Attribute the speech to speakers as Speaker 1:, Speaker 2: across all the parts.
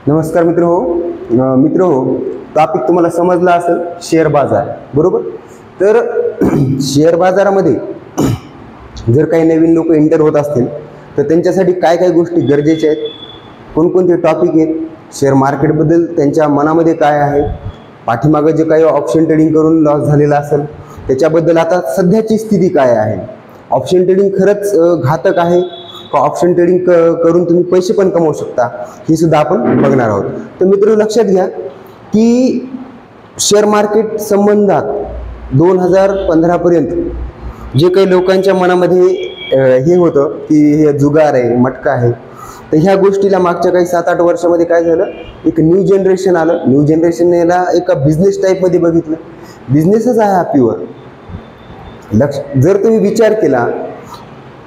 Speaker 1: नमस्कार मित्र हो टॉपिक तुम्हाला समजला असेल, शेअर बाजार. बरोबर. तर शेअर बाजारामध्ये जर काही नवीन लोक एंटर होत असतील तर त्यांच्यासाठी काय काय गोष्टी गरजेच्या आहेत, कोणकोणते टॉपिक आहेत, शेअर मार्केटबद्दल त्यांच्या मनामध्ये काय आहे, पाठीमागं जे काही ऑप्शन ट्रेडिंग करून लॉस झालेला असेल त्याच्याबद्दल आता सध्याची स्थिती काय आहे, ऑप्शन ट्रेडिंग खरंच घातक आहे का, ऑप्शन ट्रेडिंग करून तुम्ही पैसे पण कमवू शकता, हे सुद्धा आपण बघणार आहोत. तर मित्र लक्षात घ्या की शेअर मार्केट संबंधात 2015 पर्यंत जे काही लोकांच्या मनामध्ये हे होतं की हे जुगार आहे, मटका आहे, तर ह्या गोष्टीला मागच्या काही 7-8 वर्षामध्ये काय झालं, एक न्यू जनरेशन आलं. न्यू जनरेशनने याला एका बिझनेस टाईपमध्ये बघितलं. बिझनेसच आहे हा प्युअर. जर तुम्ही विचार केला,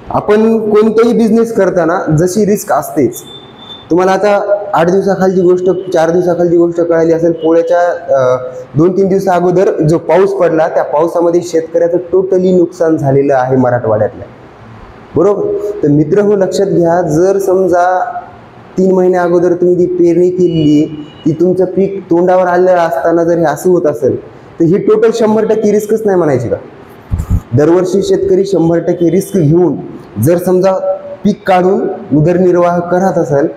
Speaker 1: आपण कोणताही बिझनेस करताना जशी रिस्क असतेच, तुम्हाला आता 8 दिवसाखालची गोष्ट 4 दिवसाखालची गोष्ट कळाली असेल, पोळ्याच्या 2-3 दिवसा अगोदर जो पाऊस पडला त्या पावसामध्ये शेतकऱ्याचं टोटली नुकसान झालेलं आहे मराठवाड्यातल्या. बरोबर. तर मित्र हो लक्षात घ्या, जर समजा 3 महिन्या अगोदर तुम्ही ती पेरणी केलेली, ती तुमचं पीक तोंडावर आलेलं असताना जर हे असं होत असेल तर ही टोटल 100% रिस्कच नाही म्हणायची का. दरवर्षी शेतकरी 100% रिस्क घेऊन जर समजा पीक काढून उदरनिर्वाह करत असेल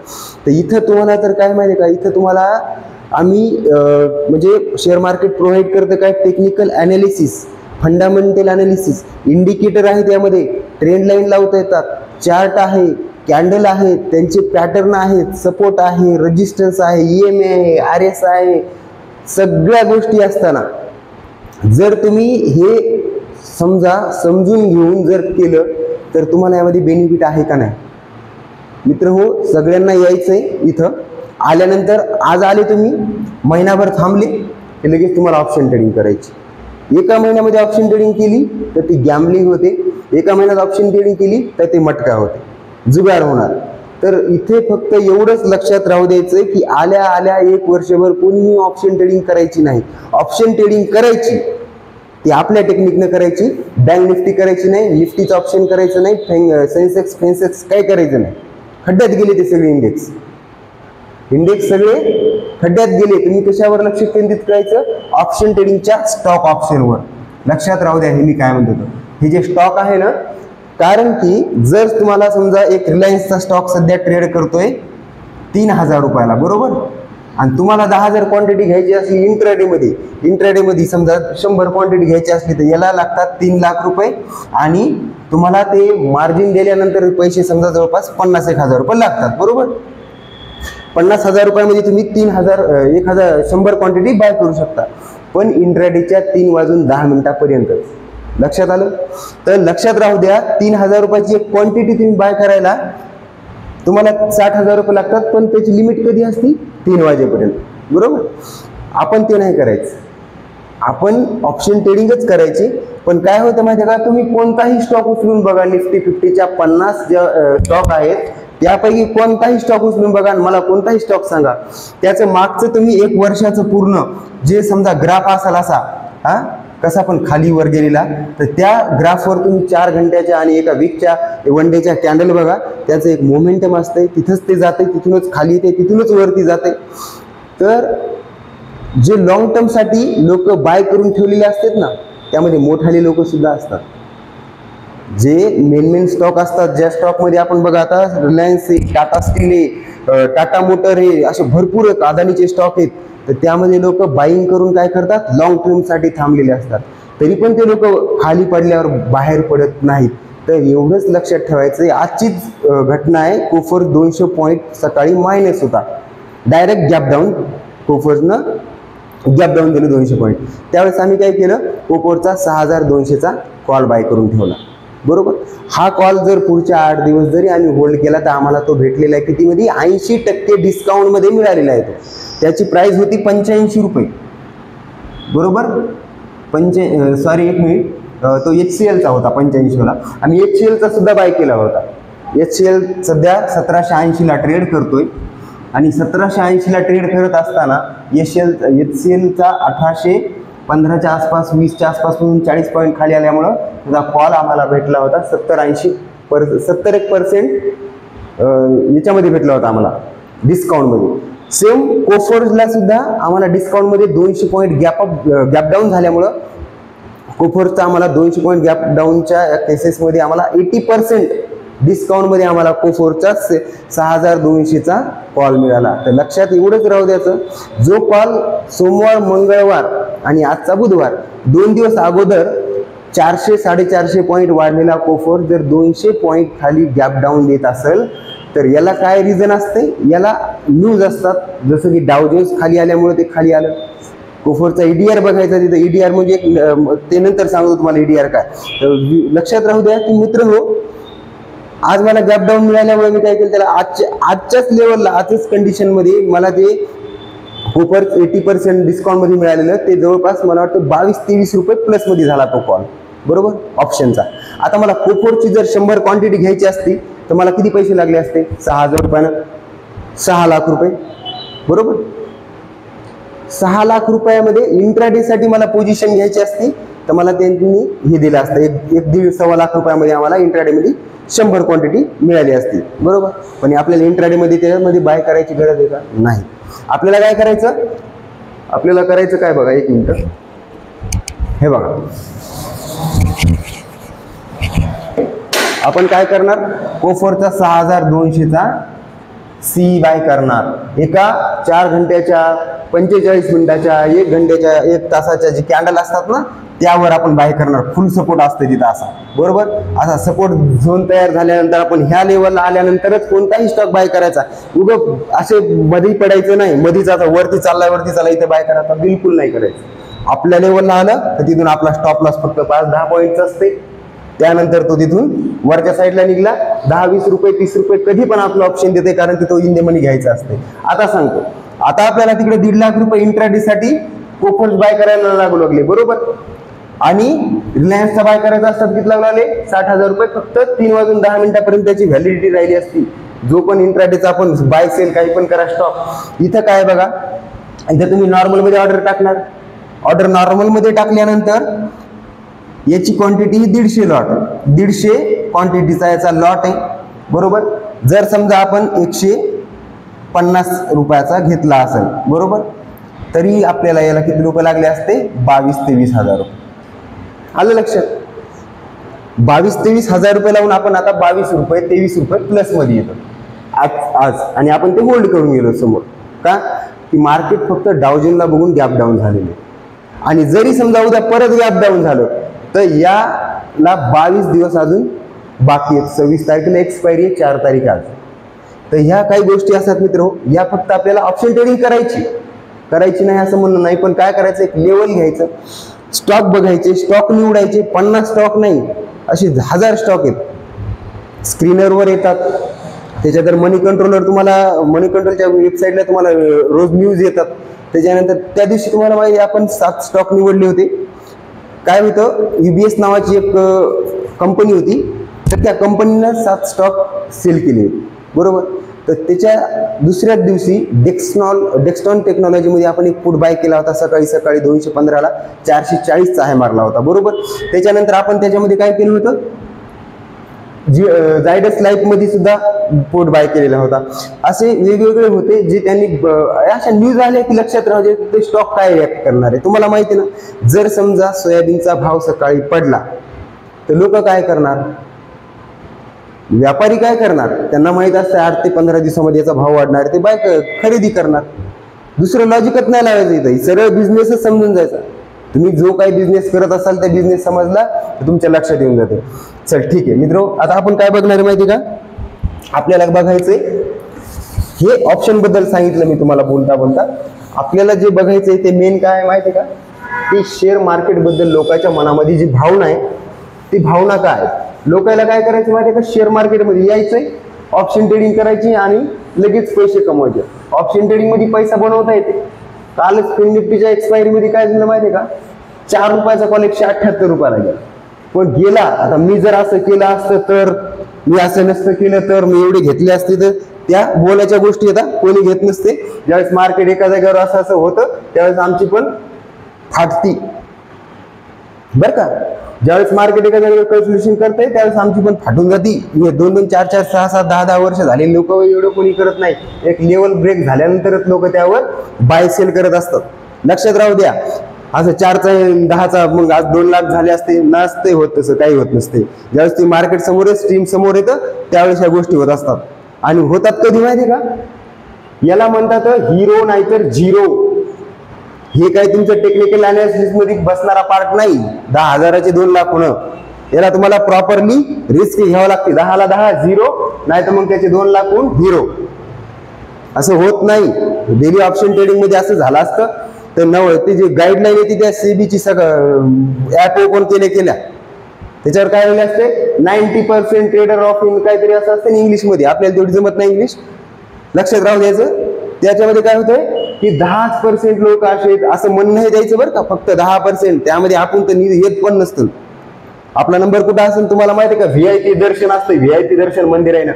Speaker 1: तर इथं तुम्हाला तर काय माहिती का, इथं तुम्हाला आम्ही म्हणजे शेअर मार्केट प्रोव्हाइड करतं काय, technical analysis, fundamental analysis, indicator आहे, त्यामध्ये ट्रेंड लाईन लावता येतात, चार्ट आहे, कॅन्डल आहे, त्यांचे पॅटर्न आहेत, सपोर्ट आहे, रेजिस्टन्स आहे, EMA आहे, RS आहे, सगळ्या गोष्टी असताना जर तुम्ही हे समजून घेऊन जर केलं तर तुम्हाला यामध्ये बेनिफिट आहे का नाही. मित्र हो सगळ्यांना यायचंय. इथं आल्यानंतर आज आले तुम्ही, महिनाभर थांबले की लगेच तुम्हाला ऑप्शन ट्रेडिंग करायची. एका महिन्यामध्ये ऑप्शन ट्रेडिंग केली तर ती गॅम्बलिंग होते, एका महिन्यात ऑप्शन ट्रेडिंग केली तर ते मटका होते, जुगार होणार. तर इथे फक्त एवढंच लक्षात राहू द्यायचं की आल्या आल्या 1 वर्षभर कोणीही ऑप्शन ट्रेडिंग करायची नाही. ऑप्शन ट्रेडिंग करायची ती आपल्या टेक्निकनं करायची, बँक निफ्टी करायची नाही, निफ्टीचं ऑप्शन करायचं नाही, सेन्सेक्स फेन्सेक्स काय करायचं नाही. खड्ड्यात गेले ते सगळे इंडेक्स सगळे खड्ड्यात गेले. तुम्ही कशावर लक्ष केंद्रित करायचं, ऑप्शन ट्रेडिंगच्या स्टॉक ऑप्शनवर. लक्षात राहू द्या हे मी काय म्हणतो, हे जे स्टॉक आहे ना, कारण की जर तुम्हाला समजा एक रिलायन्सचा स्टॉक सध्या ट्रेड करतोय 3000 रुपयाला, बरोबर, आणि तुम्हाला 10,000 क्वांटिटी घ्यायची असली इंट्राडेमध्ये समजा 100 क्वांटिटी घ्यायची असली तर याला लागतात 3 लाख रुपये, आणि तुम्हाला ते मार्जिन दिल्यानंतर पैसे समजा जवळपास 50-1,000 रुपये लागतात. बरोबर. 50,000 रुपयामध्ये तुम्ही 100 क्वांटिटी बाय करू शकता, पण इंट्राडेच्या 3 वाजून 10 मिनिटापर्यंत. लक्षात आलं. तर लक्षात राहू द्या, 3,000 रुपयाची एक क्वांटिटी तुम्ही बाय करायला तुम्हाला 60,000 रुपये लागतात, पण त्याची लिमिट कधी असते, 3 वाजेपर्यंत. बरोबर. आपण ते नाही करायचं, आपण ऑप्शन ट्रेडिंगच करायची. पण काय होतं माहिती आहे का, तुम्ही कोणताही स्टॉक उचलून बघा, निफ्टी 50च्या 50 ज्या स्टॉक आहेत त्यापैकी कोणताही स्टॉक उचलून बघा आणि मला कोणताही स्टॉक सांगा, त्याचं मागचं तुम्ही 1 वर्षाचं पूर्ण जे समजा ग्राफ असाल असा कसा पण खाली वर गेलेला, तर त्या ग्राफवर तुम्ही 4 घंट्याच्या आणि एका वीकच्या 1 डेच्या कॅन्डल बघा, त्याचं एक मोमेंटम असते, तिथंच ते जाते, तिथूनच खाली येते, तिथूनच वरती जाते. तर जे लॉंग टर्मसाठी लोक बाय करून ठेवलेले असतात ना, त्यामध्ये मोठाले लोक सुद्धा असतात. जे मेन स्टॉक असतात, ज्या स्टॉकमध्ये आपण बघा आता रिलायन्स आहे, टाटा स्टील आहे, टाटा मोटर आहे, असे भरपूर अदानीचे स्टॉक आहेत, तर त्यामध्ये लोक बाईंग करून काय करतात, लॉंग टर्मसाठी थांबलेले असतात. तरी पण ते लोक खाली पडल्यावर बाहेर पडत नाहीत. तर एवढंच लक्षात ठेवायचं. आजचीच घटना आहे, कोफर 200 पॉईंट सकाळी मायनस होता, डायरेक्ट गॅप डाऊन, कोफरनं गॅप डाऊन दिलं 200 पॉईंट. त्यावेळेस आम्ही काय केलं, कोफरचा 6200चा कॉल बाय करून ठेवला. बरोबर. हा कॉल जर पुढच्या 8 दिवस जरी आम्ही होल्ड केला तर आम्हाला तो भेटलेला आहे कितीमध्ये, 80% डिस्काउंटमध्ये मिळालेला आहे. त्याची प्राइस होती 85 रुपये. बरोबर. एक मिनिट, तो HCLचा होता 85 ला. आम्ही HCLचा सुद्धा बाय केला होता. HCL सध्या 1780ला ट्रेड करतोय, आणि 1780ला ट्रेड करत असताना HCLचा 1815च्या आसपास, 20च्या आसपास 40 पॉईंट खाली आल्यामुळं त्याचा कॉल आम्हाला भेटला होता 70-80% याच्यामध्ये भेटला होता आम्हाला डिस्काउंटमध्ये. सेम कोफोर्सला सुद्धा आम्हाला डिस्काउंटमध्ये 200 पॉईंट गॅप डाऊन झाल्यामुळं कोफोर्सचा आम्हाला 200 पॉईंट गॅप डाऊनच्या केसेसमध्ये आम्हाला 80% डिस्काउंटमध्ये आम्हाला कोफोर्सचा 6200चा कॉल मिळाला. तर लक्षात एवढंच राहू द्यायचं, जो कॉल सोमवार, मंगळवार आणि आजचा बुधवार 2 दिवस अगोदर 400-450 पॉईंट वाढलेला कोफोर्स जर 200 पॉईंट खाली गॅप डाऊन देत असेल तर याला काय रिझन असते, याला न्यूज असतात. जसं की डाव जोन्स खाली आल्यामुळे ते खाली आलं. कोफोर्सचा EDR बघायचा, तिथं EDR म्हणजे ते नंतर सांगतो तुम्हाला EDR काय. तर लक्षात राहू द्या की मित्र हो, आज मला गॅप डाऊन मिळाल्यामुळे मी काय केलं, त्याला आजच्याच लेवलला, आजच्याच कंडिशनमध्ये मला ते कोफोर्स 80% डिस्काउंटमध्ये मिळालेलं, ते जवळपास मला वाटतं 22-23 रुपये प्लसमध्ये झाला तो कॉल, बरोबर, ऑप्शनचा. आता मला कोफोर्सची जर 100 क्वांटिटी घ्यायची असती तर मला किती पैसे लागले असते, 6000 रुपयानं, 6 लाख रुपये, बरोबर. 6 लाख रुपयामध्ये इंट्राडे साठी मला पोझिशन घ्यायची असती तर मला त्यांनी हे दिलं असतं, 1-1.5-1.25 लाख रुपयामध्ये आम्हाला इंट्राडेमध्ये 100 क्वांटिटी मिळाली असती, बरोबर. पण आपल्याला इंट्राडेमध्ये त्यामध्ये बाय करायची गरज आहे का, नाही. आपल्याला काय करायचं, आपल्याला करायचं काय बघा, एक मिनिट, हे बघा, आपण काय करणार, कोफोर्सचा 6200चा सी बाय करणार. एका 4 घंट्याच्या, 45 मिनिटाच्या, 1 घंट्याच्या, 1 तासाच्या जे कॅन्डल असतात ना, त्यावर आपण बाय करणार. फुल सपोर्ट असते तिथं असा, बरोबर. असा सपोर्ट झोन तयार झाल्यानंतर आपण ह्या लेवलला आल्यानंतरच कोणताही स्टॉक बाय करायचा. उगं असे मध्ये पडायचं नाही, मध्येच आता वरती चालला इथे बाय करायचा बिलकुल नाही करायचं. आपल्या लेवलला आलं तर तिथून आपला स्टॉप लॉस फक्त 5-10 पॉईंटचा असते. त्यानंतर तो तिथून वरच्या साईडला निघला 10-20 रुपये 30 रुपये कधी पण आपलं ऑप्शन देते, कारण की तो इन द मनी घ्यायचा असते. आता सांगतो, आता आपल्याला तिकडे 1.5 लाख रुपये इंट्राडे साठी कोफोर्स बाय करायला लागू लागले, बरोबर. आणि रिलायन्सचा बाय करायचा असतात किती लागले, 60,000 रुपये. फक्त 3 वाजून 10 मिनिटापर्यंत त्याची व्हॅलिडिटी राहिली असती. जो पण इंट्राडेचा आपण बाय सेल काही पण करा स्टॉक. इथं काय बघा, इथं तुम्ही नॉर्मल मध्ये ऑर्डर टाकणार. ऑर्डर नॉर्मल मध्ये टाकल्यानंतर याची क्वांटिटी ही 150 लॉट, 150 क्वांटिटीचा याचा लॉट आहे, बरोबर. जर समजा आपण 150 रुपयाचा घेतला असेल, बरोबर, तरी आपल्याला याला किती रुपये लागले असते, 22-23 हजार रुपये. आलं लक्षात, 22-23 हजार रुपये लावून आपण आता 22 रुपये 23 रुपये प्लस मध्ये येतो आज. आणि आपण ते होल्ड करून गेलो समोर, का की मार्केट फक्त डावजनला बघून गॅप डाऊन झालेले. आणि जरी समजा उद्या परत गॅप डाऊन झालं तर याला 22 दिवस अजून बाकी आहेत. 26 तारखेला एक्सपायरी आहे, 4 तारीख आज. तर ह्या काही गोष्टी असतात मित्र, या फक्त आपल्याला ऑप्शन ट्रेडिंग करायची नाही असं म्हणणं नाही, पण काय करायचं, एक लेवल घ्यायचं, स्टॉक बघायचे, स्टॉक निवडायचे. 50 स्टॉक नाही, असे 1000 स्टॉक आहेत, स्क्रीनरवर येतात. त्याच्यानंतर मनी कंट्रोलर, तुम्हाला मनी कंट्रोलच्या वेबसाईटला तुम्हाला रोज न्यूज येतात. त्याच्यानंतर त्या दिवशी तुम्हाला माहिती आपण 7 स्टॉक निवडले होते. काय होतं, UBS नावाची एक कंपनी होती, तर त्या कंपनीनं 7 स्टॉक सेल केले होते, बरोबर. तर त्याच्या दुसऱ्याच दिवशी डेक्स्टॉन टेक्नॉलॉजीमध्ये आपण एक पुट बाय केला होता, सकाळी 215ला 440चा हाय मारला होता, बरोबर. त्याच्यानंतर आपण त्याच्यामध्ये काय केलं होतं, जायडस लाईफ मध्ये सुद्धा पोट बाय केलेला होता. असे वेगवेगळे होते जे त्यांनी अशा न्यूज आल्या की लक्षात राहू दे, ते स्टॉक काय रिॲक्ट करणार आहे तुम्हाला माहिती ना. जर समजा सोयाबीनचा भाव सकाळी पडला तर लोक काय करणार, व्यापारी काय करणार, त्यांना माहित असतं 8 ते 15 दिवसामध्ये याचा भाव वाढणार, ते बाय खरेदी करणार. दुसरं लॉजिकच नाही लावायचं इथं, सरळ बिझनेसच समजून जायचा. तुम्ही जो काही बिझनेस करत असाल त्या बिझनेस समजला तर तुमच्या लक्षात येऊन जाते. चल ठीक आहे मित्रो, आता आपण काय बघणार आहे माहिती का, आपल्याला बघायचंय हे ऑप्शन बद्दल सांगितलं मी तुम्हाला बोलता. आपल्याला जे बघायचंय ते मेन काय आहे माहिती का, की शेअर मार्केट बद्दल लोकांच्या मनामध्ये जी भावना आहे ती भावना काय. लोकांना काय करायचं माहिती का, शेअर मार्केटमध्ये यायचंय, ऑप्शन ट्रेडिंग करायची आणि लगेच पैसे कमवायचे. ऑप्शन ट्रेडिंग मध्ये पैसा बनवता येते. कालच फिन निफ्टीच्या एक्सपायरी मध्ये काय झालं माहिती का, 4 रुपयाचा कॉल 178 रुपयाला गेला. पण गेला, आता मी जर असं केलं असतं तर, मी असं नसतं केलं तर, मी एवढे घेतले असते तर, त्या बोलायच्या गोष्टी येतात, कोणी घेत नसते. ज्यावेळेस मार्केट एका जागेवर असं होतं त्यावेळेस आमची पण फाटती, बर का. ज्यावेळेस मार्केट एका जागेवर कॅल्क्युलेशन करते त्यावेळेस आमची पण फाटून जाती. 2-2, 4-4, 6-6, 10-10 वर्ष झाले लोक एवढं कोणी करत नाही. एक लेवल ब्रेक झाल्यानंतरच लोक त्यावर बाय सेल करत असतात. लक्षात राहू द्या. असं 4चा 10चा मग आज 2 लाख झाले असते नसते होत, तसं काही होत नसते. ज्यावेळेस ती मार्केट समोरच स्ट्रीम समोर येतं त्यावेळेस ह्या गोष्टी होत असतात. आणि होतात कधी माहिती का, याला म्हणतात हिरो नाहीतर झिरो. हे काही तुमचं टेक्निकल अनालिसिस मध्ये बसणारा पार्ट नाही. 10,000चे 2 लाख होणं, याला तुम्हाला प्रॉपरली रिस्क घ्यावं लागते. 10ला 10 झिरो, नाही तर मग त्याचे 2 लाख होऊन हिरो. असं होत नाही. डेली ऑप्शन ट्रेडिंग मध्ये असं झालं असतं तर ते जे गाईडलाईन येते त्या सेबीची सगळं ऍप ओपन केल्या त्याच्यावर काय लिहिले असते, 90% ट्रेडर ऑफ इन काहीतरी असं असतं इंग्लिशमध्ये. आपल्याला तेवढी जमत नाही इंग्लिश, लक्षात राहून द्यायचं. त्याच्यामध्ये काय होतंय की 10% लोक असे, असं म्हणणं हे द्यायचं बरं का, फक्त 10%. त्यामध्ये आपण तर येत पण नसतं. आपला नंबर कुठं असेल तुम्हाला माहिती आहे का, व्हीआयपी दर्शन असतं. व्हीआयपी दर्शन मंदिर आहे ना,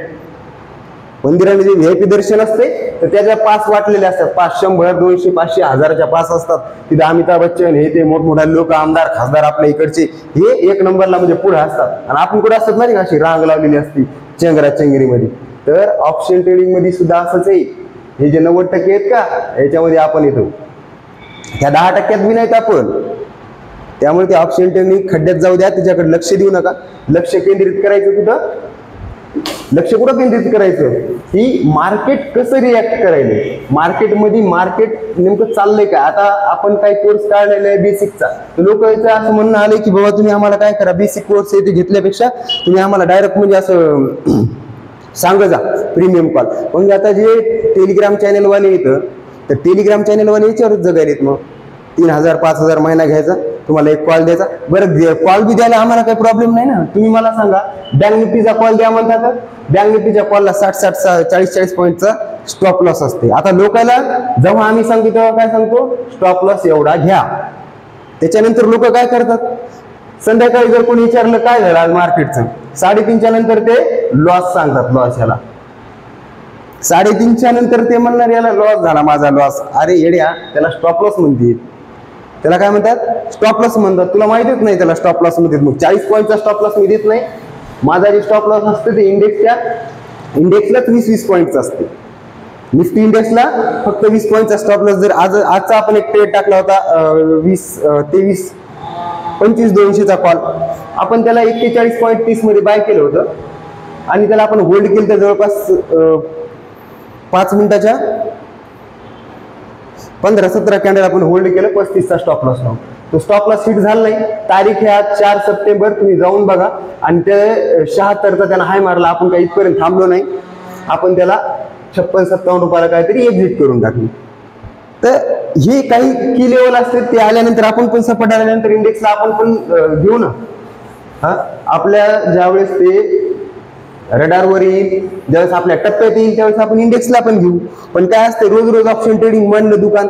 Speaker 1: मंदिराने जे व्हीआयपी दर्शन असते तर त्याच्या पास वाटलेले असतात. 500, 100, 200, 500, 1000च्या पास असतात. तिथे अमिताभ बच्चन हे ते मोठमोठे लोक, आमदार खासदार आपल्या इकडचे, हे 1 नंबरला म्हणजे पुढे असतात. आणि आपण कुठे असतात माहिती का, अशी रांग लावलेली असती चेंगरीमध्ये. तर ऑप्शन ट्रेडिंग मध्ये सुद्धा असंच आहे. हे जे 90% आहेत का, याच्यामध्ये आपण येतो. ह्या 10% बी नाहीत आपण. त्यामुळे ते ऑप्शन ट्रेडिंग खड्ड्यात जाऊ द्या, त्याच्याकडे लक्ष देऊ नका. लक्ष केंद्रित करायचं कुठं, लक्ष कुठं केंद्रित करायचं की मार्केट कसं रिॲक्ट करायला. मार्केटमध्ये मार्केट नेमकं चाललंय का. आता आपण काही कोर्स काढलेला आहे बेसिकचा, तर लोकांचं असं म्हणणं आलंय की बाबा तुम्ही आम्हाला काय करा, बेसिक कोर्स आहे ते घेतल्यापेक्षा तुम्ही आम्हाला डायरेक्ट म्हणजे असं सांग जा प्रीमियम कॉल. मग आता जे टेलिग्राम चॅनलवाले येतं तर टेलिग्राम चॅनलवाले याच्यावरच जगायला येत. मग 3,000 5,000 महिना घ्यायचा, तुम्हाला एक कॉल द्यायचा. बरं कॉल बी द्यायला आम्हाला काही प्रॉब्लेम नाही ना. तुम्ही मला सांगा, बँक निफ्टीचा कॉल द्या म्हणतात, बँक निफ्टीच्या कॉलला 60-60 40-40 पॉईंटचा स्टॉप लॉस असते. आता लोकांना जेव्हा आम्ही सांगतो तेव्हा काय सांगतो, स्टॉप लॉस एवढा घ्या. त्याच्यानंतर लोक काय करतात, संध्याकाळी जर कोणी विचारलं काय झालं आज मार्केटचं, 3:30च्या नंतर ते लॉस सांगतात. लॉस याला 3:30च्या नंतर ते म्हणणार याला लॉस झाला, माझा लॉस. अरे येड्या, त्याला स्टॉप लॉस म्हणते. त्याला काय म्हणतात, स्टॉप लॉस म्हणतात. तुला माहितीच नाही त्याला स्टॉप लॉस म्हणतात. मग 40 पॉईंटचा स्टॉप लॉस मी देत नाही. माझा जे स्टॉप लॉस असते ते इंडेक्सला 20-20 पॉईंटचा असते. निफ्टी इंडेक्सला फक्त 20 पॉईंटचा स्टॉप लॉस. जर आजचा आपण एक ट्रेड टाकला होता 25-200चा कॉल, आपण त्याला 41.30 मध्ये बाय केलं होतं आणि त्याला आपण होल्ड केलं तर जवळपास 5 मिनिटाच्या 15-17 कॅन्डल आपण होल्ड केलं. 35चा स्टॉप लॉस लावून तो स्टॉप लॉस हिट झाला नाही. तारीख ह्या 4 सप्टेंबर, तुम्ही जाऊन बघा. आणि ते 76चा त्याला हाय मारला. आपण काही इथपर्यंत थांबलो नाही. आपण त्याला 56-57 रुपयाला काहीतरी एक्झिट करून टाकली. तर हे काही की लेवल असते, ते आल्यानंतर आपण पण सपोर्ट आल्यानंतर इंडेक्सला आपण पण घेऊ ना. आपल्या ज्यावेळेस ते रडारवर येईल, ज्यावेळेस आपल्या टप्प्यात येईल त्यावेळेस आपण इंडेक्सला पण घेऊ. पण काय असते, रोज रोज ऑप्शन ट्रेडिंग म्हणलं दुकान,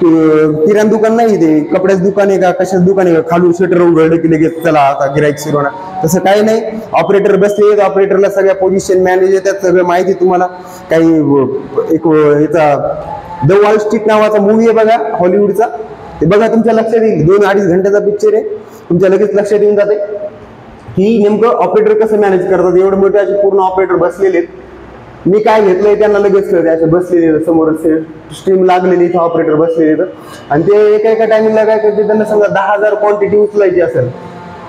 Speaker 1: किराणा दुकान नाही, ते कपड्याचं दुकान आहे का कशाचं दुकान आहे का, खालून शटर उघडलं की लगेच चला आता गिराईक सुरू होणार, तसं काही नाही. ऑपरेटर बसले, ऑपरेटरला सगळ्या पोझिशन मॅनेज येतात, सगळं माहिती तुम्हाला. काही एक याचा द वॉल स्ट्रीट नावाचा मूवी आहे बघा, हॉलिवूडचा, ते बघा, तुमच्या लक्षात येईल. 2-2.5 घंट्याचा पिक्चर आहे, तुमच्या लगेच लक्षात येऊन जाते की नेमकं ऑपरेटर कसं मॅनेज करतात. एवढे मोठे असे पूर्ण ऑपरेटर बसलेले आहेत. मी काय घेतलंय त्यांना लगेच कळते. असे बसलेले समोर स्ट्रीम लागलेली, इथं ऑपरेटर बसलेले आणि ते एका टायमिंगला काय करते, त्यांना समजा 10,000 क्वांटिटी उचलायची असेल,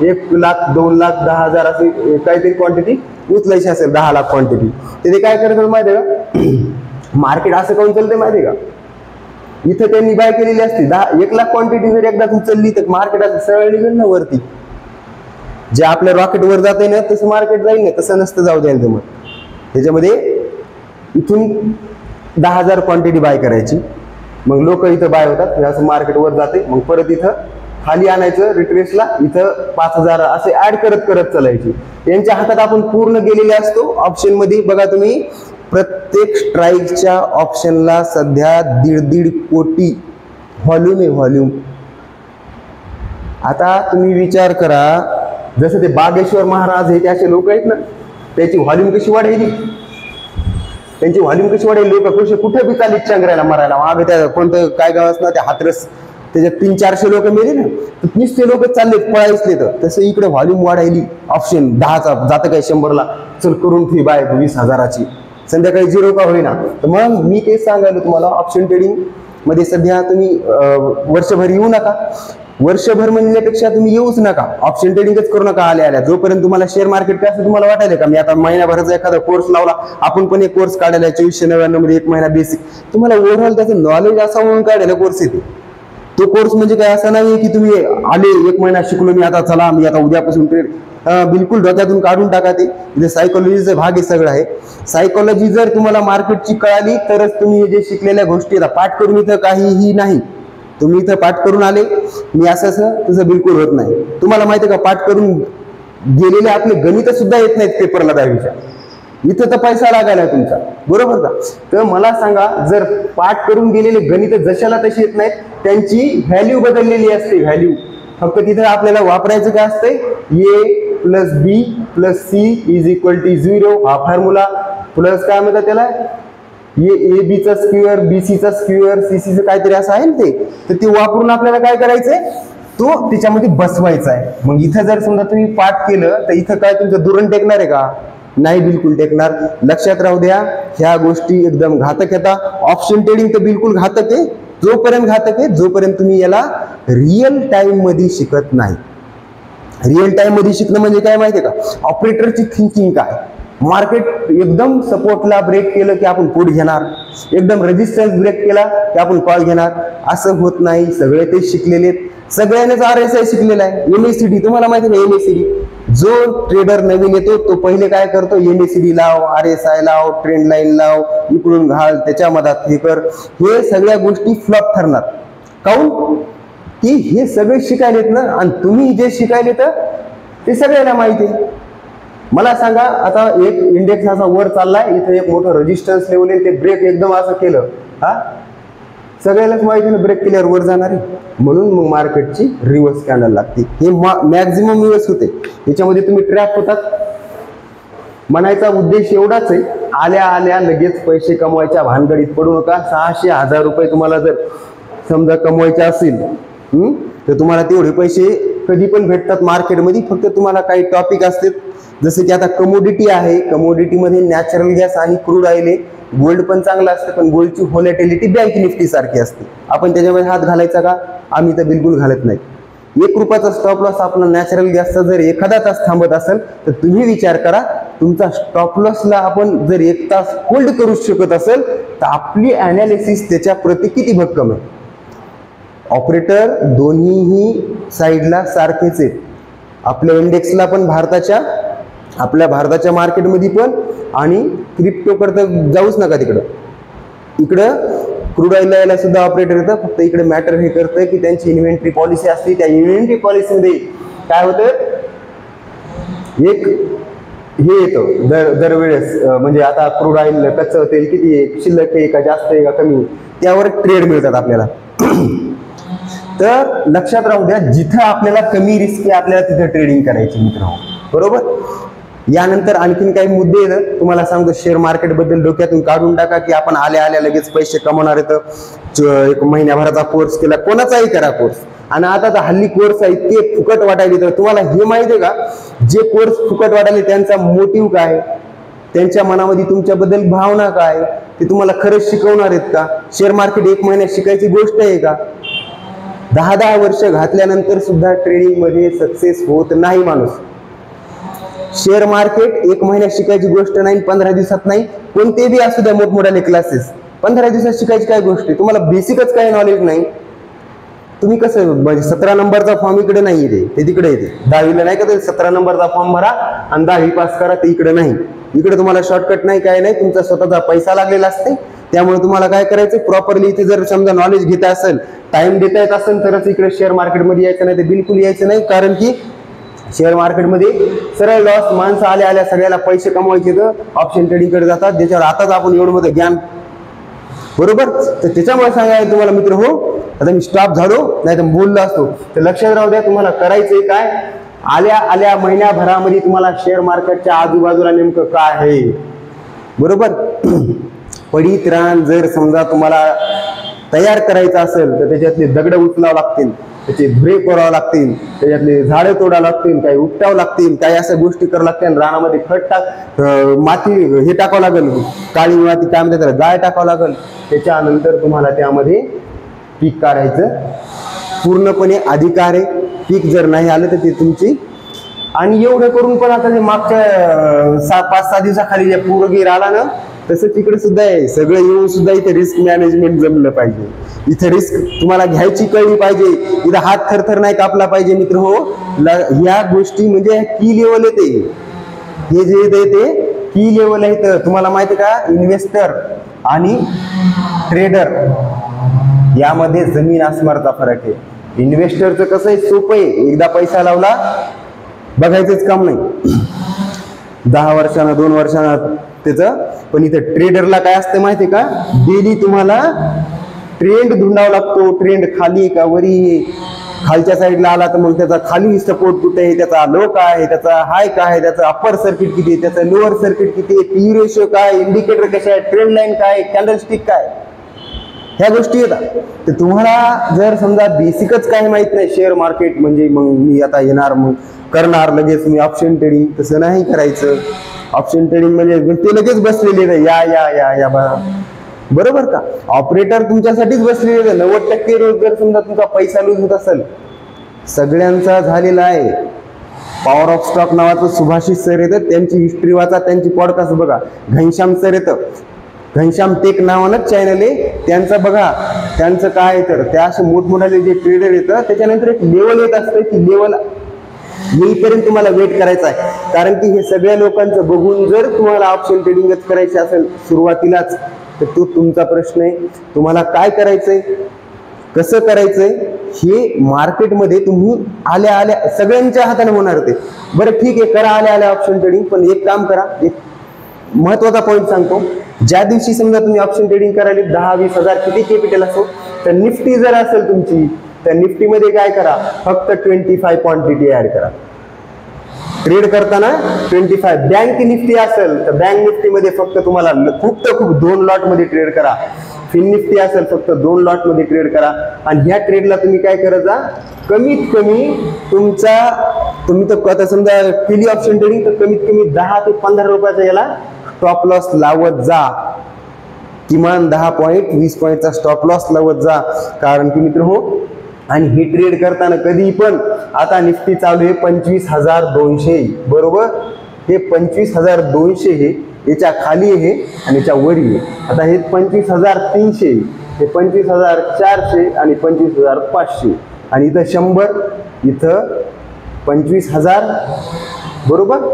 Speaker 1: 1 लाख 2 लाख 10,000 अशी काहीतरी क्वांटिटी उचलायची असेल, 10 लाख क्वांटिटी, ते काय करतात माहिती आहे का, मार्केट असं काऊन चालतंय माहिती आहे का, इथं त्यांनी बाय केलेली असते 1 लाख क्वांटिटी जर एकदा उचलली तर मार्केट असं सरळ निघेल ना वरती. जे आपल्या रॉकेट वर जाते ना तसं मार्केट जाईल ना, तसं नसतं जाऊ द्यायला. मग त्याच्यामध्ये इथून 10,000 क्वांटिटी बाय करायची, मग लोक इथं बाय होतात, असं मार्केट वर जाते, मग परत इथं खाली आणायचं रिट्रेसला, इथं 5,000 असे ऍड करत करत चालायची. यांच्या हातात आपण पूर्ण गेलेले असतो. ऑप्शन मध्ये बघा तुम्ही, प्रत्येक स्ट्राईकच्या ऑप्शनला सध्या 1.5 कोटी व्हॉल्यूम आहे, व्हॉल्यूम. आता तुम्ही विचार करा, जसं ते बागेश्वर महाराज हे असे लोक आहेत ना, त्याची व्हॉल्यूम कशी वाढायची, त्यांची व्हॉल्यूम कशी वाढेल. लोक कुठे बी चालीत चंगरायला मारायला. मागे त्या कोणतं काय गाव असणार, त्या हातरस त्याच्यात 300-400 लोक मेले ना, तर 30 लोक चालले पळायचले. तर तसं इकडे व्हॉल्यूम वाढायली, ऑप्शन 10चा जातं काय 100ला, चल करून फी बाय 20,000ची, संध्याकाळी 0 का होईना. तर मग मी तेच सांगायला तुम्हाला, ऑप्शन ट्रेडिंग मध्ये सध्या तुम्ही वर्षभर येऊ नका. वर्षभर म्हणण्यापेक्षा तुम्ही येऊच नका, ऑप्शन ट्रेडिंगच करू नका आल्या जोपर्यंत तुम्हाला शेअर मार्केट काय असं तुम्हाला वाटायला का मी आता महिन्याभराचा एखादा कोर्स लावला. आपण पण एक कोर्स काढायला 2499 मध्ये 1 महिना बेसिक, तुम्हाला ओव्हरऑल त्याचं नॉलेज असं म्हणून काढायला कोर्स येते. तो कोर्स म्हणजे काय असा नाही की तुम्ही आले 1 महिना शिकलो मी, आता चला मी आता उद्यापासून ट्रेड, बिलकुल डोक्यातून काढून टाका ते. इथे सायकोलॉजीचा भाग हे सगळं आहे. सायकोलॉजी जर तुम्हाला मार्केटची कळाली तरच तुम्ही जे शिकलेल्या गोष्टी पाठ करून इथं काहीही नाही. तुम्ही इथं पाठ करून आले मी असं तुझं बिलकुल होत नाही. तुम्हाला माहिती आहे का, पाठ करून गेलेले आपले गणित सुद्धा येत नाहीत पेपरला 10वीच्या. इथं तर पैसा लागायला तुमचा, बरोबर का. तर मला सांगा, जर पाठ करून गेलेले गणित जशाला तशी येत नाहीत, त्यांची व्हॅल्यू बदललेली असते. व्हॅल्यू फक्त तिथं आपल्याला वापरायचं काय असतंय, A + B + C = 0 हा फॉर्म्युला, प्लस काय म्हणतात त्याला, AB चा स्क्वेअर, BC चा स्क्वेअर, CC चं काहीतरी असं आहे ना ते. तर ते वापरून आपल्याला काय करायचंय, तो त्याच्यामध्ये बसवायचा आहे. मग इथं जर समजा तुम्ही पाठ केलं तर इथं काय तुमचं दुरण टेकणार आहे का, नाही बिलकुल टेकणार. लक्षात राहू द्या, ह्या गोष्टी एकदम घातक येतात. ऑप्शन ट्रेडिंग तर बिलकुल घातक आहे. जोपर्यंत घातक आहे जोपर्यंत तुम्ही याला रिअल टाइम मध्ये शिकत नाही. रिअल टाइम मध्ये शिकणं म्हणजे काय माहितीये का, ऑपरेटरची थिंकिंग काय, मार्केट एकदम सपोर्टला ब्रेक केलं की आपण पुट घेणार, एकदम रेजिस्टन्स ब्रेक केला की आपण कॉल घेणार, असं होत नाही. सगळे ते शिकलेले आहेत, सगळ्यांनाच RSI शिकलेला आहे. MACD तुम्हाला माहिती आहे का, MACD जो ट्रेडर नवीन येतो तो पहिले काय करतो, MACD लाव, RSI लाव, ट्रेंड लाईन लाव, इकडून घाल, त्याच्या मधात हे कर, हे सगळ्या गोष्टी फ्लॉप ठरणार. काऊन की हे सगळे शिकायलेत ना, आणि तुम्ही जे शिकायले तर ते सगळ्यांना माहिती आहे. मला सांगा, आता एक इंडेक्स असा वर चाललाय, इथे एक मोठं रेजिस्टन्स लेवल आहे, ते ब्रेक एकदम असं केलं, हा सगळ्यालाच माहिती ना ब्रेक केल्यावर वर जाणार आहे. म्हणून मग मार्केटची रिव्हर्स कॅन्डल लागते. हे मॅक्झिमम रिव्हर्स होते, याच्यामध्ये तुम्ही ट्रॅप होतात. म्हणायचा उद्देश एवढाच आहे, आल्या आल्या लगेच पैसे कमवायच्या भानगडीत पडू नका. 600-1000 रुपये तुम्हाला जर समजा कमवायचे असेल तर तुम्हाला तेवढे पैसे कधी पण भेटतात मार्केटमध्ये. फक्त तुम्हाला काही टॉपिक असतात, जसे की आता कमोडिटी आहे, कमोडिटीमध्ये नॅचरल गॅस आणि क्रूड ऑइल आहे. गोल्ड पण चांगलं असतं, पण गोल्डची व्हॉलेटिलिटी बँक निफ्टी सारखी असते. आपण त्याच्यामध्ये हात घालायचा का, आम्ही तर बिलकुल घालत नाही. 1 रुपयाचा स्टॉप लॉस आपला नॅचरल गॅसचा जर एखादा तास थांबत असेल तर तुम्ही विचार करा, तुमचा स्टॉप लॉसला आपण जर 1 तास होल्ड करू शकत असेल तर आपली अनालिसिस त्याच्या प्रति किती भक्कम आहे. ऑपरेटर दोन्हीही साईडला सारखेच आहेत. आपल्या इंडेक्सला पण आपल्या भारताच्या मार्केटमध्ये पण, आणि क्रिप्टो करता जाऊच नका तिकडं. इकडं क्रूड ऑइल यायला सुद्धा ऑपरेटर येतं. फक्त इकडे मॅटर हे करतं की त्यांची इन्व्हेंटरी पॉलिसी असते. त्या इन्व्हेंटरी पॉलिसीमध्ये काय होतं, एक हे येतं दरवेळेस, म्हणजे आता क्रूड ऑइल कच्चं तेल किती आहे, शिल्लक आहे का, जास्त आहे का, कमी, त्यावर ट्रेड मिळतात आपल्याला. तर लक्षात राहू द्या, जिथं आपल्याला कमी रिस्क आहे आपल्याला तिथं ट्रेडिंग करायची मित्रांनो, बरोबर. यानंतर आणखीन काही मुद्दे आहेत तुम्हाला सांगतो. शेअर मार्केट बद्दल डोक्यातून काढून टाका की आपण आल्या आल्या लगेच पैसे कमवणार आहेत. 1 महिन्याभराचा कोर्स केला, कोणाचाही करा कोर्स. आणि आता तर हल्ली कोर्स आहे ते फुकट वाटायले. तर तुम्हाला हे माहिती आहे का, जे कोर्स फुकट वाटायले त्यांचा मोटिव्ह काय, त्यांच्या मनामध्ये तुमच्याबद्दल भावना काय, ते तुम्हाला खरंच शिकवणार आहेत का. शेअर मार्केट 1 महिन्यात शिकायची गोष्ट आहे का. 10-10 वर्ष घातल्यानंतर सुद्धा ट्रेडिंग मध्ये सक्सेस होत नाही माणूस. शेअर मार्केट 1 महिन्यात शिकायची गोष्ट नाही, 15 दिवसात नाही. कोणते बी असू द्या मोठमोठ्याले क्लासेस, 15 दिवसात शिकायची काय गोष्ट आहे. तुम्हाला बेसिकच काही नॉलेज नाही. तुम्ही कसं, म्हणजे 17 नंबरचा फॉर्म इकडे नाही येते, ते तिकडे येते. 10वीला नाही का, ते 17 नंबरचा फॉर्म भरा आणि 10वी पास करा, ते इकडे नाही. इकडे तुम्हाला शॉर्टकट नाही, काय नाही, तुमचा स्वतःचा पैसा लागलेला असते. त्यामुळे तुम्हाला काय करायचं, प्रॉपरली इथे जर समजा नॉलेज घेता असेल, टाइम देता येत असेल तरच इकडे शेअर मार्केटमध्ये यायचं, नाही तर बिलकुल यायचं नाही. कारण की शेअर मार्केटमध्ये सरळ लॉस, माणसं आल्या आल्या सगळ्याला पैसे कमवायचे तर ऑप्शन ट्रेडिंगकडे जातात, ज्याच्यावर आताच आपण एवढं मोठं ज्ञान, बरोबर. तर त्याच्यामुळे सांगायला तुम्हाला मित्र हो, आता मी स्टॉप झालो नाही तर बोललो असतो. तर लक्षात राहू द्या, तुम्हाला करायचंय काय, आल्या आल्या महिन्याभरामध्ये तुम्हाला शेअर मार्केटच्या आजूबाजूला नेमकं काय आहे, बरोबर. पडीत रान जर समजा तुम्हाला तयार करायचं असेल तर त्याच्यातले दगड उचलावं लागतील, त्याचे धुरे करावं लागतील, त्याच्यातले झाडं तोडावं लागतील, काही उपटावं लागतील, काही अशा गोष्टी करावं लागतील, रानामध्ये खत टाक माती हे टाकावं लागेल, काळी माती काय म्हणतात त्याला, गाळ टाकावं लागेल. त्याच्यानंतर तुम्हाला त्यामध्ये पीक काढायचं पूर्णपणे अधिकार आहे. पीक जर नाही आलं तर ते तुमची. आणि एवढं करून पण आता जे मागच्या 5-6 दिवसाखाली जे पूरगीर आला ना, तसं तिकडे सुद्धा आहे. सगळं येऊन सुद्धा इथे रिस्क मॅनेजमेंट जमलं पाहिजे. इथे रिस्क तुम्हाला घ्यायची कळली पाहिजे. इथं हात थरथर नाही कापला पाहिजे मित्र हो. या गोष्टी म्हणजे की लेवल येते, हे जे येते ते की लेवल आहे. तर तुम्हाला माहिती का, इन्व्हेस्टर आणि ट्रेडर यामध्ये जमीन आसमानाचा फरक आहे. इन्व्हेस्टरचं कसं आहे, सोपं आहे, एकदा पैसा लावला बघायचंच काम नाही, 10 वर्षांना 2 वर्षांना त्याचं. पण इथं ट्रेडरला काय असतं माहिती का, डेली तुम्हाला ट्रेंड धुंडावा लागतो. ट्रेंड खाली का वरी, खालच्या साईडला आला तर मग त्याचा खाली सपोर्ट कुठे आहे, त्याचा लो काय आहे, त्याचा हाय काय आहे, त्याचा अप्पर सर्किट किती आहे, त्याचं लोअर सर्किट किती आहे, पी रेशो काय, इंडिकेटर कसे आहे, ट्रेंड लाईन काय, कॅन्डलस्टिक काय, ह्या गोष्टी येतात. तर तुम्हाला जर समजा बेसिकच काही माहित नाही शेअर मार्केट म्हणजे, मग मी आता येणार मग करणार लगेच मी ऑप्शन ट्रेडिंग, तसं नाही करायचं. ऑप्शन ट्रेडिंग म्हणजे ते लगेच बसलेले नाही, या या या या बरोबर का. ऑपरेटर तुमच्यासाठीच बसलेले. 90% रोज जर समजा तुमचा पैसा लूज होत असेल, सगळ्यांचा झालेला आहे. पॉवर ऑफ स्टॉक नावाचं सुभाषित सर येतं, त्यांची हिस्ट्री वाचा, त्यांची पॉडकास्ट बघा. घनश्याम सर येतं, घनश्याम टेक नावानंच चॅनल आहे त्यांचं, बघा त्यांचं काय तर त्या असे मोठमोठाले जे ट्रेडर येतं, त्याच्यानंतर एक लेवल येत असतं की लेवल येईपर्यंत तुम्हाला वेट करायचा आहे. कारण की हे सगळ्या लोकांचं बघून जर तुम्हाला ऑप्शन ट्रेडिंगच करायची असेल सुरुवातीलाच, तर तो तुमचा प्रश्न आहे. तुम्हाला काय करायचंय, कसं करायचंय, हे मार्केटमध्ये तुम्ही आल्या आल्या सगळ्यांच्या हाताने होणार ते. बरं ठीक आहे, करा आल्या आल्या ऑप्शन ट्रेडिंग. पण एक काम करा, एक महत्वाचा पॉईंट सांगतो. ज्या दिवशी समजा तुम्ही ऑप्शन ट्रेडिंग करायला 10-20 हजार किती कॅपिटल असो, तर निफ्टी जर असेल तुमची, तर निफ्टीमध्ये काय करा, फक्त 25 क्वांटिटी ऍड करा. ट्रेड करताना 25. बँक निफ्टी असेल तर बँक निफ्टीमध्ये फक्त तुम्हाला खूप तर खूप 2 लॉट मध्ये ट्रेड करा. फिन निफ्टी असेल फक्त 2 लॉट मध्ये ट्रेड करा. आणि ह्या ट्रेडला तुम्ही काय करायचा, कमीत कमी तुमचा, तुम्ही तर आता समजा केली ऑप्शन ट्रेडिंग, तर कमीत कमी 10 ते 15 रुपयाचा याला स्टॉप लॉस लावत जा. किमान 10 पॉईंट 20 पॉईंटचा स्टॉप लॉस लावत जा. कारण की मित्र हो, आणि ही ट्रेड करताना कधी पण, आता निफ्टी चालू आहे 25,200 बरोबर, हे 25,200 हे याच्या खाली आहे आणि याच्या वरी आहे. आता हे 25,300, हे 25,400 आणि 25,500, आणि इथं 100, इथं 25,000 बरोबर,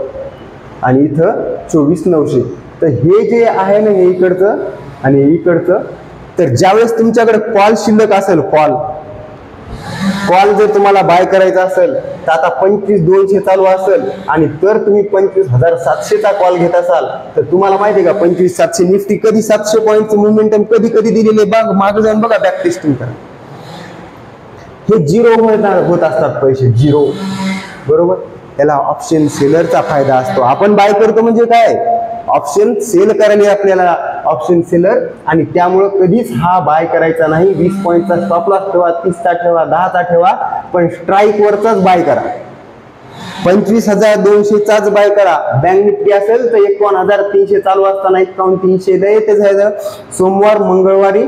Speaker 1: आणि इथं 24,900. तर हे जे आहे ना, हे इकडचं आणि इकडचं, तर ज्यावेळेस तुमच्याकडे कॉल शिल्लक असेल, कॉल जर तुम्हाला बाय करायचा असेल, तर आता 25,200 चालू असेल आणि तर तुम्ही 25,700चा कॉल घेत असाल, तर तुम्हाला माहिती आहे का 25,700 निफ्टी कधी 700 पॉईंटचं मोमेंटम कधी कधी दिलेले बघ, मागे जाऊन बघा, बॅक टेस्टिंग करा. हे झिरो होत असतात पैसे, झिरो बरोबर. त्याला ऑप्शन सेलरचा फायदा असतो. आपण बाय करतो म्हणजे काय, ऑप्शन सेल करायला आपल्याला ऑप्शन सेलर, आणि त्यामुळे कधीच हा बाय करायचा नाही. 20 पॉईंटचा स्टॉप लॉस ठेवा, 30चा ठेवा, 10चा ठेवा, पण स्ट्राईक वरचाच बाय करा. 25,200चाच बाय करा. बँक निफ्टी असेल तर 51,300 चालू असताना 51,300 येते जायचं. सोमवार, मंगळवारी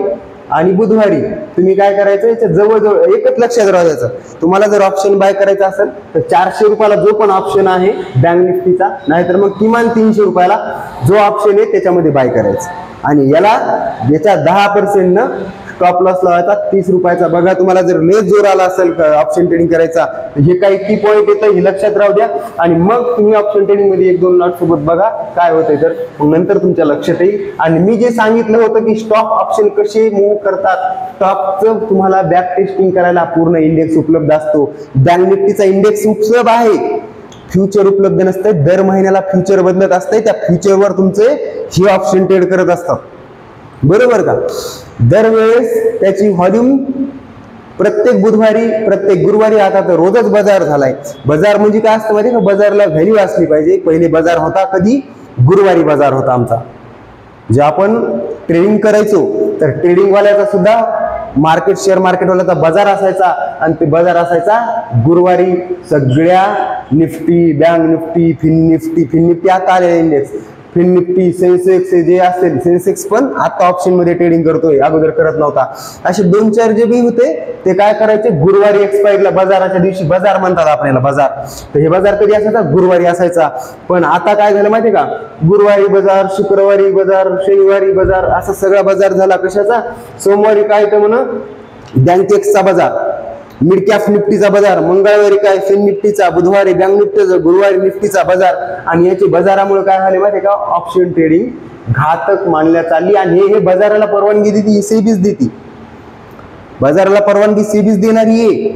Speaker 1: आणि बुधवारी तुम्ही काय करायचं, याच्या जवळजवळ एकच लक्षात राहायचं. तुम्हाला जर ऑप्शन बाय करायचा असेल तर 400 रुपयाला जो पण ऑप्शन आहे बँक निफ्टीचा, नाहीतर मग किमान 300 रुपयाला जो ऑप्शन आहे त्याच्यामध्ये बाय करायचं. आणि याला याच्या 10% न स्टॉप लॉस लावायचा 30 रुपयाचा. बघा, तुम्हाला जर लेस जोर आला असेल ऑप्शन ट्रेडिंग करायचा, हे काही की पॉईंट येतं हे लक्षात राहू द्या. आणि मग तुम्ही ऑप्शन ट्रेडिंग मध्ये 1-2 लॉट सोबत बघा काय होतंय, तर मग नंतर तुमच्या लक्षात येईल. आणि मी जे सांगितलं होतं की स्टॉक ऑप्शन कसे मूव्ह करतात, स्टॉकचं तुम्हाला बॅक टेस्टिंग करायला पूर्ण इंडेक्स उपलब्ध असतो. बँक निफ्टीचा इंडेक्स उपलब्ध आहे, फ्युचर उपलब्ध नसते. दर महिन्याला फ्युचर बदलत असते, त्या फ्युचरवर तुमचे हे ऑप्शन ट्रेड करत असतात बरोबर का. दरवेळेस त्याची व्हॉल्यूम प्रत्येक बुधवारी, प्रत्येक गुरुवारी, आता तर रोजच बाजार झालाय. बाजार म्हणजे काय असतं माहिती का, बाजारला व्हॅल्यू असली पाहिजे. पहिले बाजार होता कधी, गुरुवारी बाजार होता आमचा. जे आपण ट्रेडिंग करायचो, तर ट्रेडिंग वाल्याचा सुद्धा मार्केट शेअर मार्केटवाल्याचा बाजार असायचा आणि ते बाजार असायचा गुरुवारी. सगळ्या निफ्टी, बँक निफ्टी, फिन निफ्टी आता आलेले इंडेक्स, फिन निफ्टी, सेन्सेक्स जे असेल, सेन्सेक्स पण आता ऑप्शन मध्ये ट्रेडिंग करतोय, अगोदर करत नव्हता. असे 2-4 जे बी होते ते काय करायचे, गुरुवारी एक्सपायरला, बाजाराच्या दिवशी, बाजार म्हणतात आपल्याला बाजार, तर हे बाजार कधी असायचा, गुरुवारी असायचा. पण आता काय झालं माहितीये का, गुरुवारी बाजार, शुक्रवारी बाजार, शनिवारी बाजार, असा सगळा बाजार झाला. कशाचा, सोमवारी काय तर म्हण बँकेक्सचा बाजार, मिड कॅप निफ्टीचा बाजार, मंगळवारी काय फिन निफ्टीचा, बुधवारी बँक निफ्टीचा, गुरुवारी निफ्टीचा बाजार. आणि याची बाजारामुळे काय झाले माहितीये का, ऑप्शन ट्रेडिंग घातक मानल्या चालली. आणि हे बाजाराला परवानगी देते, सेबीच देते, बाजाराला परवानगी सेबीच देणारी आहे.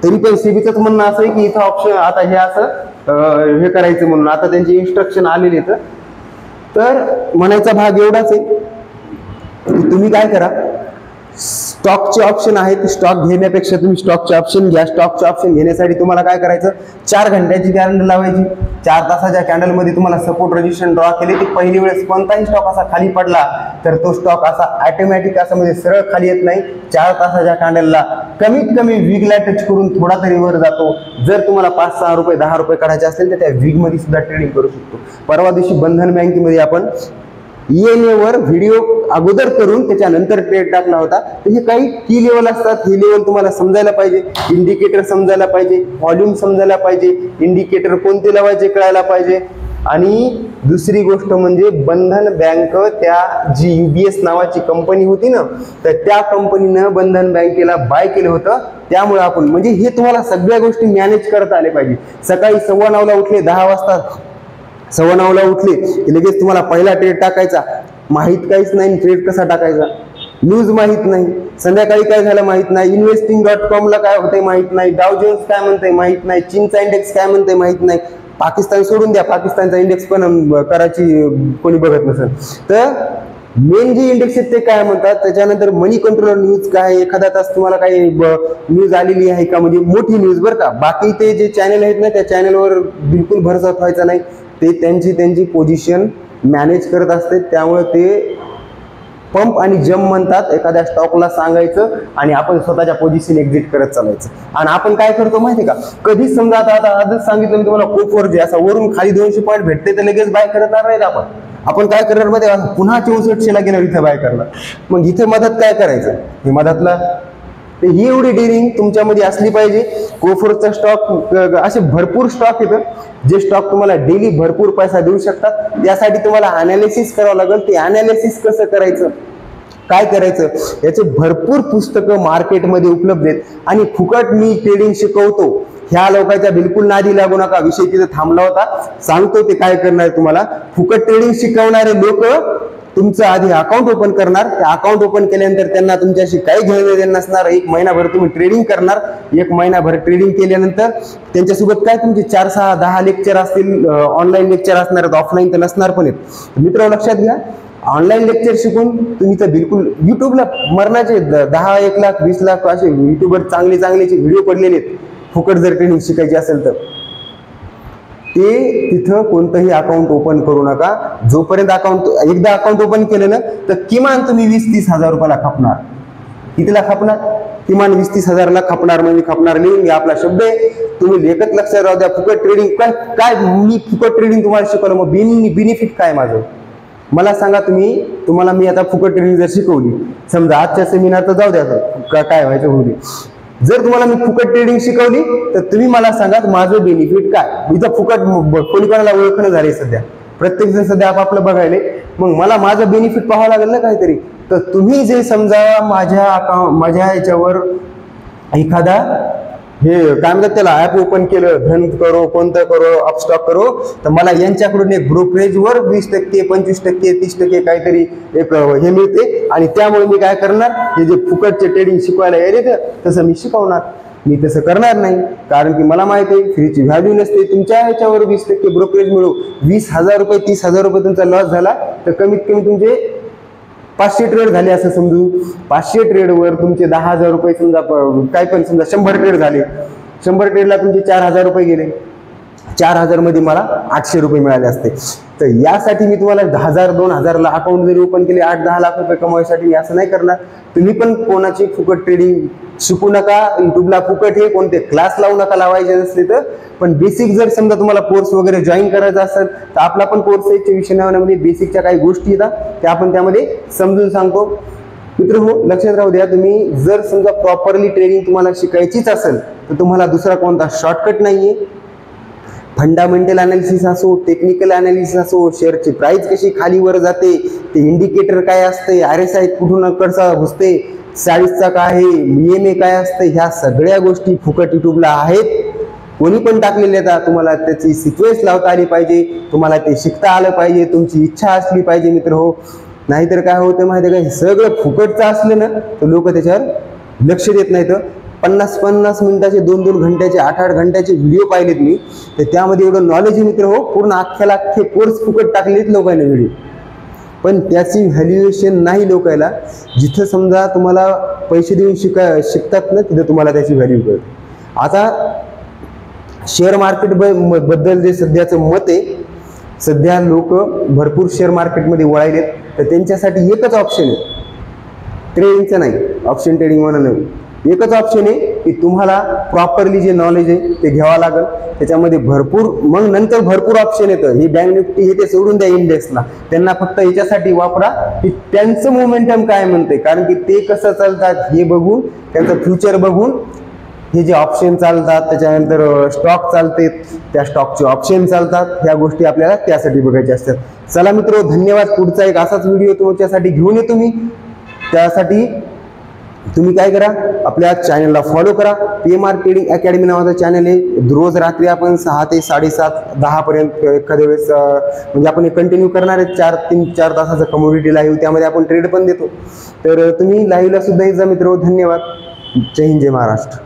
Speaker 1: तरी पण सेबीच म्हणणं असं आहे की इथं ऑप्शन आता हे असं हे करायचं म्हणून आता त्यांचे इन्स्ट्रक्शन आलेले आहेत. तर म्हणायचा भाग एवढाच आहे की तुम्ही काय करा, स्टॉकचे ऑप्शन आहेत, स्टॉक घेण्यापेक्षा तुम्ही स्टॉकचे ऑप्शन घ्या. स्टॉकचे ऑप्शन घेण्यासाठी तुम्हाला काय करायचं, 4 घंट्याची कॅन्डल लावायची. 4 तासाच्या कॅन्डल मध्ये तुम्हाला सपोर्ट रेजिस्टन्स ड्रॉ केले की पहिली वेळेस कोणताही स्टॉक असा खाली पडला तर तो स्टॉक असा ऑटोमॅटिक असं म्हणजे सरळ खाली येत नाही. 4 तासाच्या कॅन्डलला कमीत कमी विगला टच करून थोडा तरी वर जातो. जर तुम्हाला 5-6 रुपये 10 रुपये काढायचे असेल तर त्या विग मध्ये सुद्धा ट्रेडिंग करू शकतो. परवा दिवशी बंधन बँकेमध्ये आपण ENA वर व्हिडिओ अगोदर करून त्याच्यानंतर ट्रेड टाकला होता. तर हे काही की लेवल असतात, हे लेवल तुम्हाला समजायला पाहिजे, इंडिकेटर समजायला पाहिजे, व्हॉल्यूम समजायला पाहिजे, इंडिकेटर कोणते लावायचे कळायला पाहिजे. आणि दुसरी गोष्ट म्हणजे बंधन बँक, त्या जी UBS नावाची कंपनी होती ना, तर त्या कंपनीनं बंधन बँकेला बाय केलं होतं. त्यामुळे आपण म्हणजे हे तुम्हाला सगळ्या गोष्टी मॅनेज करता आले पाहिजे. सकाळी 9:15ला उठले, 10 वाजता 9:15ला उठले की लगेच तुम्हाला पहिला ट्रेड टाकायचा, माहित काहीच नाही ट्रेड कसा टाकायचा, न्यूज माहित नाही, संध्याकाळी काय झालं माहित नाही, investing.com ला काय होतंय माहित नाही, डाव जोन्स काय म्हणतंय माहित नाही, चीनचा इंडेक्स काय म्हणतंय माहित नाही, पाकिस्तान सोडून द्या, पाकिस्तानचा इंडेक्स पण कराची कोणी बघत नसेल. तर मेन जे इंडेक्स आहेत ते काय म्हणतात, त्याच्यानंतर मनी कंट्रोलर न्यूज काय, एखादा तास तुम्हाला काही न्यूज आलेली आहे का, म्हणजे मोठी न्यूज बरं का. बाकी ते जे चॅनल आहेत ना त्या चॅनलवर बिलकुल भरोसा ठेवायचा नाही, ते त्यांची पोझिशन मॅनेज करत असते. त्यामुळे ते पंप आणि जम्प म्हणतात, एखाद्या स्टॉकला सांगायचं आणि आपण स्वतःच्या पोझिशन एक्झिट करत चालायचं. आणि आपण काय करतो माहितीये का, कधीच समजा आता आजच सांगितलं मी तुम्हाला, कोपवर जे असं वरून खाली 200 पॉईंट भेटते तर लगेच बाय करणार नाहीत आपण काय करणार मध्ये पुन्हा 6400ला गेल्यावर इथे बाय करणार. मग इथे मदत काय करायचं, हे मदतला तर ही एवढी डेअरिंग तुमच्यामध्ये असली पाहिजे. कोफोरचा स्टॉक, असे भरपूर स्टॉक येतं जे स्टॉक तुम्हाला डेली भरपूर पैसा देऊ शकतात. त्यासाठी तुम्हाला अनालिसिस करावं लागेल. ते अनालिसिस कसं करायचं, काय करायचं, याचे भरपूर पुस्तकं मार्केटमध्ये उपलब्ध आहेत. आणि फुकट मी ट्रेडिंग शिकवतो, ह्या लोकांच्या बिलकुल नादी लागू नका. विषय तिथे थांबला होता, सांगतो ते काय करणार तुम्हाला. फुकट ट्रेडिंग शिकवणारे लोक तुमचं आधी अकाउंट ओपन करणार, ते अकाउंट ओपन केल्यानंतर त्यांना तुमच्याशी काही घेणं देणं नसणार. 1 महिनाभर तुम्ही ट्रेडिंग करणार, 1 महिनाभर ट्रेडिंग केल्यानंतर त्यांच्यासोबत काय तुमचे 4, 6, 10 लेक्चर असतील, ऑनलाईन लेक्चर असणार आहेत, ऑफलाईन तर नसणार पण आहेत. मित्र लक्षात घ्या, ऑनलाईन लेक्चर शिकून तुम्ही तर बिलकुल युट्यूबला मरणाचे 10, 1 लाख 20 लाख असे युट्यूबवर चांगले व्हिडिओ पडलेले आहेत. फुकट जर ट्रेनिंग शिकायची असेल तर ते तिथं कोणतंही अकाउंट ओपन करू नका. जोपर्यंत एकदा अकाउंट ओपन केलं ना तर किमान तुम्ही 20-30 हजार रुपयाला खपणार. कितीला खपणार, किमान 20-30 हजारला खपणार. म्हणजे खपणार, लिहून घ्या, आपला शब्द आहे, तुम्ही लेखत लक्षात राहू द्या. फुकट ट्रेडिंग काय मी फुकट ट्रेडिंग तुम्हाला शिकवलं, मग बेनिफिट काय माझं मला सांगा. तुम्हाला मी आता फुकट ट्रेडिंग जर शिकवली, समजा आजच्या सेमिनार तर जाऊ द्या, काय व्हायचं होऊ दे, जर तुम्हाला मी फुकट ट्रेडिंग शिकवली तर तुम्ही मला सांगा माझं बेनिफिट काय. इथं फुकट कोणी कोणाला ओळखणं झाले सध्या, प्रत्येक जण सध्या आपापलं बघायले. मग मला माझं बेनिफिट पाहावं लागेल ना काहीतरी. तर तुम्ही जे समजा माझ्या याच्यावर एखादा हे काय म्हणतात त्याला ऍप ओपन केलं, धन करो, कोणतं करो, अपस्टॉक करो, तर मला यांच्याकडून एक ब्रोकरेजवर 20%, 25%, 30% काहीतरी एक हे मिळते. आणि त्यामुळे मी काय करणार, हे जे फुकटचे ट्रेडिंग शिकवायला यायले तसं मी शिकवणार. मी तसं करणार नाही, कारण की मला माहिती आहे फ्रीची व्हॅल्यू नसते. तुमच्या ह्याच्यावर 20% ब्रोकरेज मिळू, 20,000 रुपये 30,000 रुपये तुमचा लॉस झाला तर कमीत कमी तुमचे 500 ट्रेड झाले असं समजू. 500 ट्रेडवर तुमचे 10,000 रुपये समजा, काय पण समजा 100 ट्रेड झाले, 100 ट्रेडला तुमचे 4,000 रुपये गेले. 4,000 मध्ये मला 800 रुपये मिळाले असते. तर यासाठी मी तुम्हाला 1,000 2,000ला अकाउंट जरी ओपन केले 8-10 लाख रुपये कमवायसाठी मी असं नाही करणार. तुम्ही पण कोणाची फुकट ट्रेडिंग शिकू नका. युट्यूबला फुकट हे कोणते क्लास लावू नका लावायचे नसले तर. पण बेसिक जर समजा तुम्हाला कोर्स वगैरे जॉईन करायचा असेल तर आपला पण कोर्स आहे 24/9 बेसिकच्या काही गोष्टी येतात त्या आपण त्यामध्ये समजून सांगतो. मित्र हो, लक्षात राहू द्या, तुम्ही जर समजा प्रॉपरली ट्रेडिंग तुम्हाला शिकायचीच असेल तर तुम्हाला दुसरा कोणता शॉर्टकट नाहीये. फंडामेंटल अनालिसिस असो, टेक्निकल अनालिसिस असो, शेअरची प्राइस कशी खाली वर जाते, ते इंडिकेटर काय असते, RSI कुठून कसा घुसते, 40चा काय आहे, EMA काय असते, ह्या सगळ्या गोष्टी फुकट युट्यूबला आहेत. कोणी पण टाकलेले आहेत. तुम्हाला त्याची सिक्वेन्स लावता आली पाहिजे, तुम्हाला ते शिकता आलं पाहिजे, तुमची इच्छा असली पाहिजे मित्र हो. नाहीतर काय होतं माहिती आहे का, सगळं फुकटचं असलं ना तर लोक त्याच्यावर लक्ष देत नाहीत. 50-50 मिनिटाचे 2-2 घंट्याचे 8-8 घंट्याचे व्हिडिओ पाहिलेत मी, तर त्यामध्ये एवढं नॉलेज आहे मित्र हो. पूर्ण अख्खे कोर्स फुकट टाकलेत लोकांनी व्हिडिओ, पण त्याची व्हॅल्युएशन नाही लोकांना. जिथं समजा तुम्हाला पैसे देऊन शिकतात ना तिथं तुम्हाला त्याची व्हॅल्यू कळते. आता शेअर मार्केट बद्दल जे सध्याचं मत आहे, सध्या लोक भरपूर शेअर मार्केटमध्ये वळायलेत, तर त्यांच्यासाठी एकच ऑप्शन आहे, ट्रेडिंगचं नाही, ऑप्शन ट्रेडिंग म्हणून नाही, एकच ऑप्शन आहे की तुम्हाला प्रॉपरली जे नॉलेज आहे ते घ्यावं लागेल. त्याच्यामध्ये भरपूर मग नंतर भरपूर ऑप्शन येतं. ही बँक निफ्टी हे ते सोडून द्या इंडेक्सला, त्यांना फक्त याच्यासाठी वापरा की त्यांचं मोमेंटम काय म्हणते, कारण की ते कसं चालतात हे बघून, त्यांचं फ्युचर बघून हे जे ऑप्शन चालतात, त्याच्यानंतर स्टॉक चालते, त्या स्टॉकचे ऑप्शन चालतात, ह्या गोष्टी आपल्याला त्यासाठी बघायच्या असतात. चला मित्र, धन्यवाद. पुढचा एक असाच व्हिडिओ तुमच्यासाठी घेऊन येतो मी. त्यासाठी तुम्ही काय करा, आपल्या चॅनलला फॉलो करा. PMR ट्रेडिंग अकॅडमी नावाचा चॅनल आहे. रोज रात्री आपण 6 ते 7:30-10 पर्यंत एखाद्या वेळेस म्हणजे आपण कंटिन्यू करणार आहे 3-4 तासाचा कम्युनिटी लाईव्ह, त्यामध्ये आपण ट्रेड पण देतो. तर तुम्ही लाईव्हला सुद्धा येत जा मित्र. धन्यवाद. जय हिंद, जय महाराष्ट्र.